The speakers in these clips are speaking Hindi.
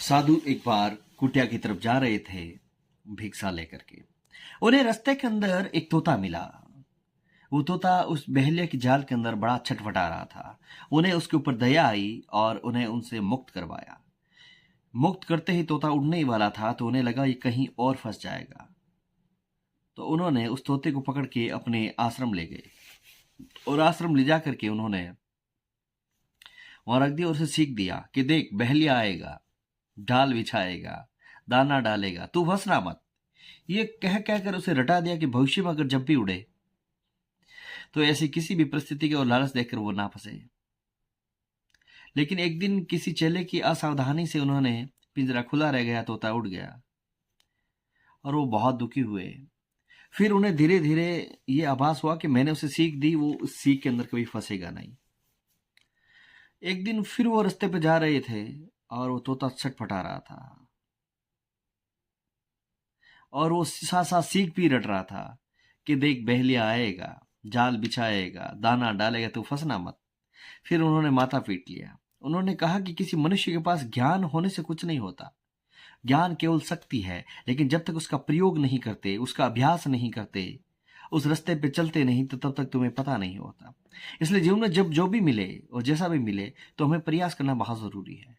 साधु एक बार कुटिया की तरफ जा रहे थे भिक्षा लेकर के। उन्हें रास्ते के अंदर एक तोता मिला। वो तोता उस बहेलिया की जाल के अंदर बड़ा छटपटा रहा था। उन्हें उसके ऊपर दया आई और उन्हें उनसे मुक्त करवाया। मुक्त करते ही तोता उड़ने ही वाला था तो उन्हें लगा ये कहीं और फंस जाएगा। तो उन्होंने उस तोते को पकड़ के अपने आश्रम ले गए और आश्रम ले जा करके उन्होंने वहां रख दिया और उसे सीख दिया कि देख बहेलिया आएगा, डाल बिछाएगा, दाना डालेगा, तू फंसना मत। ये कह कहकर उसे रटा दिया कि भविष्य में अगर जब भी उड़े तो ऐसी किसी भी परिस्थिति के और लालच देखकर वो ना फंसे। लेकिन एक दिन किसी चेले की असावधानी से उन्होंने पिंजरा खुला रह गया, तोता उड़ गया और वो बहुत दुखी हुए। फिर उन्हें धीरे धीरे ये आभास हुआ कि मैंने उसे सीख दी, वो उस सीख के अंदर कभी फंसेगा नहीं। एक दिन फिर वो रास्ते पे जा रहे थे और वो तोता छटपटा रहा था और वो साथ साथ सीख भी रट रहा था कि देख बहेलिया आएगा, जाल बिछाएगा, दाना डालेगा, तू फंसना मत। फिर उन्होंने माथा पीट लिया। उन्होंने कहा कि किसी मनुष्य के पास ज्ञान होने से कुछ नहीं होता। ज्ञान केवल शक्ति है, लेकिन जब तक उसका प्रयोग नहीं करते, उसका अभ्यास नहीं करते, उस रास्ते पे चलते नहीं तो तब तक तुम्हें पता नहीं होता। इसलिए जीवन में जब जो भी मिले और जैसा भी मिले तो हमें प्रयास करना बहुत जरूरी है।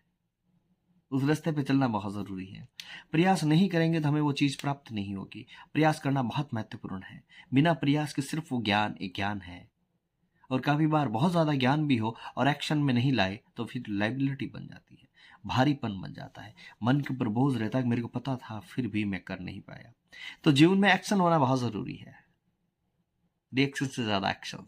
उस रास्ते पे चलना बहुत जरूरी है। प्रयास नहीं करेंगे तो हमें वो चीज प्राप्त नहीं होगी। प्रयास करना बहुत महत्वपूर्ण है। बिना प्रयास के सिर्फ वो ज्ञान एक ज्ञान है। और काफी बार बहुत ज्यादा ज्ञान भी हो और एक्शन में नहीं लाए तो फिर लाइबिलिटी बन जाती है, भारीपन बन जाता है, मन के ऊपर बोझ रहता है। मेरे को पता था फिर भी मैं कर नहीं पाया। तो जीवन में एक्शन होना बहुत जरूरी है, रिएक्शन से ज्यादा एक्शन।